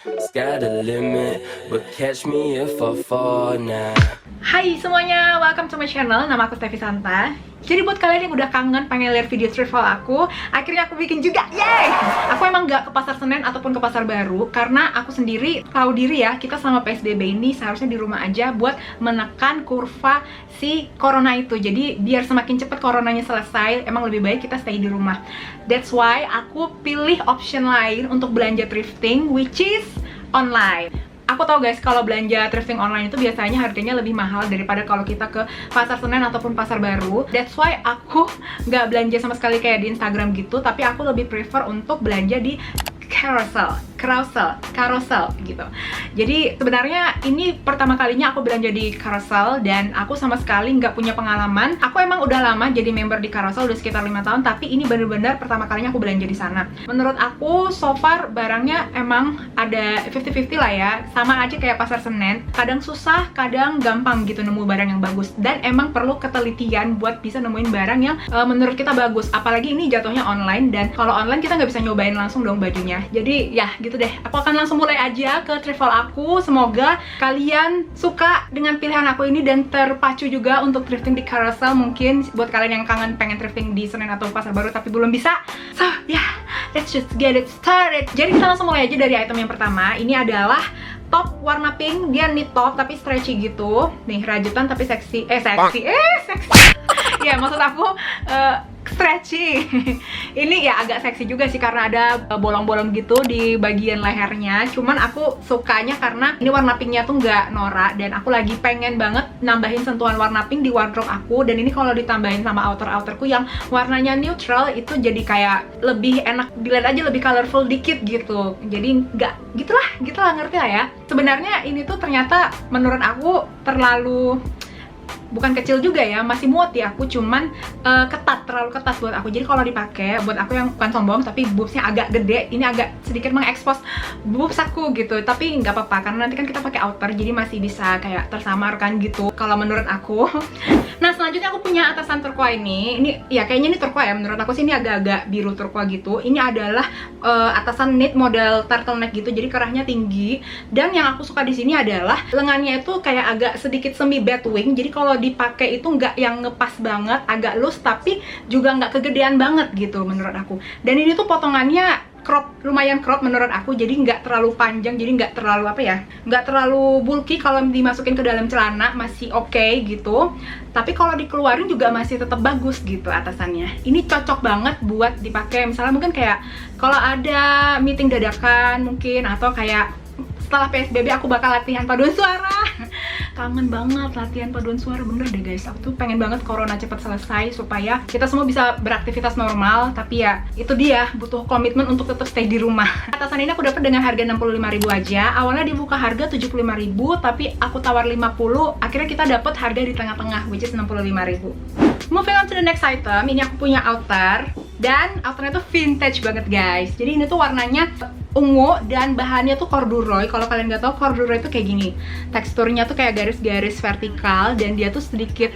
Sky the limit, but catch me if I fall now. Hai semuanya, welcome to my channel. Nama aku Stevi Santa. Jadi buat kalian yang udah kangen pengen lihat video travel aku, akhirnya aku bikin juga, yeay! Aku emang gak ke Pasar Senen ataupun ke Pasar Baru, karena aku sendiri tahu diri ya, kita selama PSBB ini seharusnya di rumah aja buat menekan kurva si corona itu. Jadi biar semakin cepat coronanya selesai, emang lebih baik kita stay di rumah. That's why aku pilih option lain untuk belanja thrifting, which is online. Aku tahu guys, kalau belanja thrifting online itu biasanya harganya lebih mahal daripada kalau kita ke Pasar Senen ataupun Pasar Baru. That's why aku nggak belanja sama sekali kayak di Instagram gitu, tapi aku lebih prefer untuk belanja di carousel gitu. Jadi sebenarnya ini pertama kalinya aku belanja di carousel dan aku sama sekali nggak punya pengalaman. Aku emang udah lama jadi member di carousel, udah sekitar 5 tahun, tapi ini bener-bener pertama kalinya aku belanja di sana. Menurut aku so far barangnya emang ada 50-50 lah ya, sama aja kayak Pasar Senen. Kadang susah, kadang gampang gitu nemu barang yang bagus, dan emang perlu ketelitian buat bisa nemuin barang yang menurut kita bagus. Apalagi ini jatuhnya online, dan kalau online kita nggak bisa nyobain langsung dong bajunya. Jadi ya gitu deh, aku akan langsung mulai aja ke travel aku. Semoga kalian suka dengan pilihan aku ini dan terpacu juga untuk thrifting di carousel. Mungkin buat kalian yang kangen pengen thrifting di Senen atau Pasar Baru tapi belum bisa. So yeah, let's just get it started. Jadi kita langsung mulai aja dari item yang pertama. Ini adalah top warna pink, dia knit top tapi stretchy gitu. Nih, rajutan tapi seksi. Seksi. Ya, maksud aku stretchy. Ini ya agak seksi juga sih karena ada bolong-bolong gitu di bagian lehernya. Cuman aku sukanya karena ini warna pinknya tuh nggak norak, dan aku lagi pengen banget nambahin sentuhan warna pink di wardrobe aku. Dan ini kalau ditambahin sama outer-outerku yang warnanya neutral, itu jadi kayak lebih enak dilihat aja, lebih colorful dikit gitu. Jadi nggak gitulah ngerti lah ya. Sebenarnya ini tuh ternyata menurut aku terlalu, bukan kecil juga ya, masih muat di aku, cuman terlalu ketat buat aku. Jadi kalau dipakai, buat aku yang bukan sombong tapi boobsnya agak gede, ini agak sedikit mengekspos boobs aku gitu. Tapi nggak apa-apa karena nanti kan kita pakai outer, jadi masih bisa kayak tersamarkan gitu kalau menurut aku. Nah, selanjutnya aku punya atasan turquoise ini ya kayaknya ini turquoise ya, menurut aku sih ini agak-agak biru turquoise gitu. Ini adalah atasan knit model turtleneck gitu, jadi kerahnya tinggi. Dan yang aku suka di sini adalah lengannya itu kayak agak sedikit semi batwing, jadi kalau dipakai itu nggak yang ngepas banget, agak loose tapi juga nggak kegedean banget gitu menurut aku. Dan ini tuh potongannya crop, lumayan crop menurut aku, jadi nggak terlalu panjang, jadi nggak terlalu nggak terlalu bulky. Kalau dimasukin ke dalam celana masih oke gitu, tapi kalau dikeluarin juga masih tetap bagus gitu atasannya. Ini cocok banget buat dipakai misalnya mungkin kayak kalau ada meeting dadakan mungkin, atau kayak setelah PSBB aku bakal latihan paduan suara. Kangen banget latihan paduan suara, bener deh guys. Aku tuh pengen banget corona cepat selesai supaya kita semua bisa beraktivitas normal. Tapi ya itu dia, butuh komitmen untuk tetap stay di rumah. Atasan ini aku dapat dengan harga 65.000 aja. Awalnya dibuka harga 75.000, tapi aku tawar 50. Akhirnya kita dapat harga di tengah-tengah, which is 65.000. Moving on to the next item, ini aku punya outer, dan outernya tuh vintage banget guys. Jadi ini tuh warnanya ungu dan bahannya tuh corduroy. Kalau kalian nggak tahu, corduroy itu kayak gini, teksturnya tuh kayak garis-garis vertikal, dan dia tuh sedikit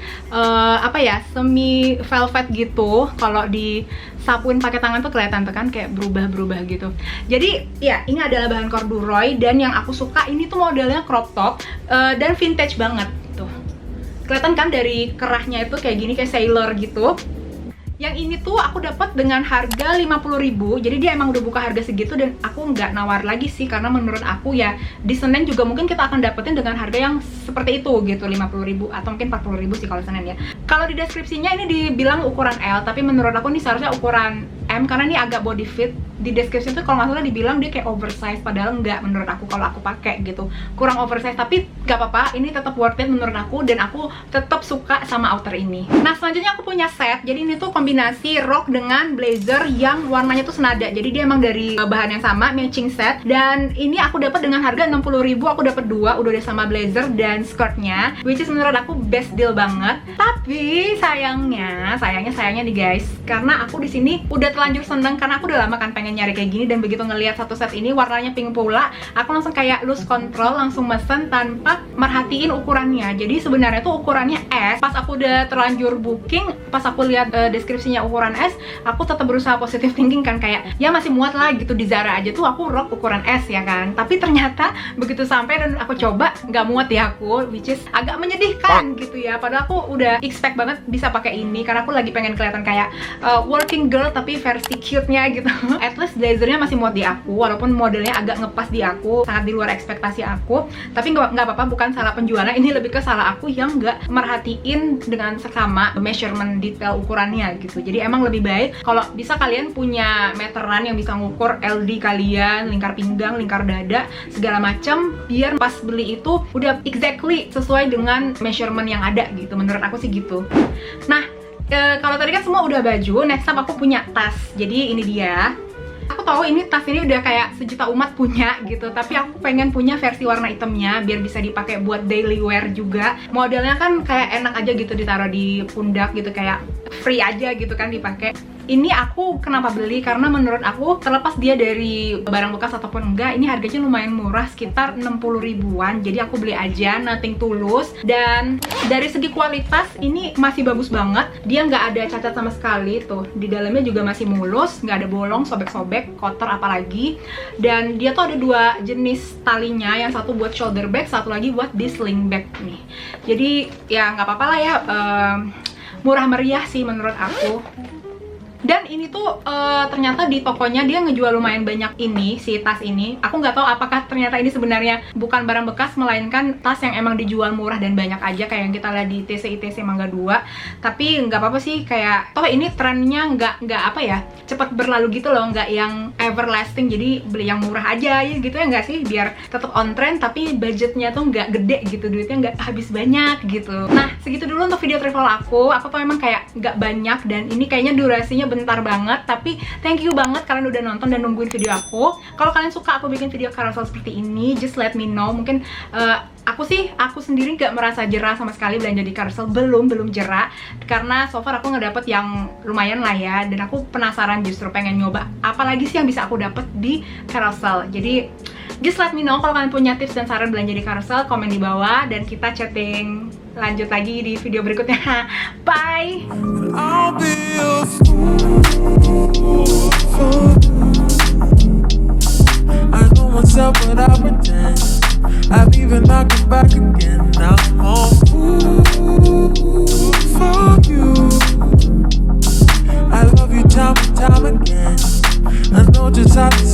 semi velvet gitu. Kalau disapuin pakai tangan tuh kelihatan tuh kan kayak berubah-berubah gitu. Jadi ya ini adalah bahan corduroy, dan yang aku suka ini tuh modelnya crop top dan vintage banget tuh. Kelihatan kan dari kerahnya itu kayak gini, kayak sailor gitu. Yang ini tuh aku dapat dengan harga 50.000. Jadi dia emang udah buka harga segitu, dan aku nggak nawar lagi sih, karena menurut aku ya di Senen juga mungkin kita akan dapetin dengan harga yang seperti itu gitu, 50.000 atau mungkin 40.000 sih kalau Senen ya. Kalau di deskripsinya ini dibilang ukuran L, tapi menurut aku ini seharusnya ukuran M karena ini agak body fit. Di deskripsi itu kalau nggak salah dibilang dia kayak oversize, padahal nggak menurut aku. Kalau aku pakai gitu kurang oversize, tapi nggak apa-apa, ini tetap worth it menurut aku, dan aku tetap suka sama outer ini. Nah, selanjutnya aku punya set. Jadi ini tuh kombinasi rok dengan blazer yang warnanya tuh senada. Jadi dia emang dari bahan yang sama, matching set. Dan ini aku dapat dengan harga 60.000. Aku dapat dua, udah sama blazer dan skirtnya, which is menurut aku best deal banget. Tapi sayangnya nih guys, karena aku di sini udah terlanjur seneng karena aku udah lama kan pengen nyari kayak gini, dan begitu ngelihat satu set ini warnanya pink pula, aku langsung kayak lose control, langsung mesen tanpa merhatiin ukurannya. Jadi sebenarnya tuh ukurannya S. Pas aku udah terlanjur booking, pas aku lihat deskripsinya ukuran S, aku tetap berusaha positive thinking kan, kayak ya masih muat lah gitu, di Zara aja tuh aku rok ukuran S ya kan. Tapi ternyata begitu sampai dan aku coba, nggak muat ya aku, which is agak menyedihkan gitu ya. Padahal aku udah expect banget bisa pakai ini karena aku lagi pengen kelihatan kayak working girl tapi versi cute-nya gitu. At least blazernya masih muat di aku, walaupun modelnya agak ngepas di aku, sangat di luar ekspektasi aku. Tapi nggak apa-apa, bukan salah penjualnya, ini lebih ke salah aku yang nggak merhatiin dengan seksama measurement detail ukurannya gitu. Jadi emang lebih baik kalau bisa kalian punya meteran yang bisa ngukur LD kalian, lingkar pinggang, lingkar dada, segala macam, biar pas beli itu udah exactly sesuai dengan measurement yang ada gitu. Menurut aku sih gitu. Nah, kalau tadi kan semua udah baju, next up aku punya tas. Jadi ini dia. Aku tahu ini tas ini udah kayak sejuta umat punya gitu, tapi aku pengen punya versi warna hitamnya biar bisa dipakai buat daily wear juga. Modelnya kan kayak enak aja gitu ditaruh di pundak gitu, kayak free aja gitu kan dipakai. Ini aku kenapa beli, karena menurut aku terlepas dia dari barang bekas ataupun enggak, ini harganya lumayan murah, sekitar 60 ribuan. Jadi aku beli aja, nothing tulus. Dan dari segi kualitas ini masih bagus banget. Dia nggak ada cacat sama sekali tuh. Di dalamnya juga masih mulus, nggak ada bolong, sobek-sobek, kotor apalagi. Dan dia tuh ada dua jenis talinya, yang satu buat shoulder bag, satu lagi buat di sling bag nih. Jadi ya nggak apa-apa lah ya, murah meriah sih menurut aku. Dan ini tuh ternyata di tokonya dia ngejual lumayan banyak ini, si tas ini. Aku nggak tahu apakah ternyata ini sebenarnya bukan barang bekas, melainkan tas yang emang dijual murah dan banyak aja, kayak yang kita lihat di TC/ITC Mangga 2. Tapi nggak apa-apa sih, kayak toh ini trennya nggak apa ya, cepat berlalu gitu loh, nggak yang everlasting. Jadi beli yang murah aja ya gitu ya, nggak sih, biar tetap on trend tapi budgetnya tuh nggak gede gitu, duitnya nggak habis banyak gitu. Nah, segitu dulu untuk video travel aku. Aku tuh emang kayak nggak banyak, dan ini kayaknya durasinya bentar banget, tapi thank you banget kalian udah nonton dan nungguin video aku. Kalau kalian suka aku bikin video carousel seperti ini, just let me know. Mungkin aku sendiri nggak merasa jerah sama sekali belanja di carousel, belum jerah, karena so far aku ngedapet yang lumayan lah ya, dan aku penasaran, justru pengen nyoba apalagi sih yang bisa aku dapet di carousel. Jadi just let me know kalau kalian punya tips dan saran belanja di carousel, komen di bawah, dan kita chatting lanjut lagi di video berikutnya. Bye. I'll be a fool for you. I know myself, but I pretend. I've even knocked it back again. Now I'm all fool for you. I love you time and time again. I know just how to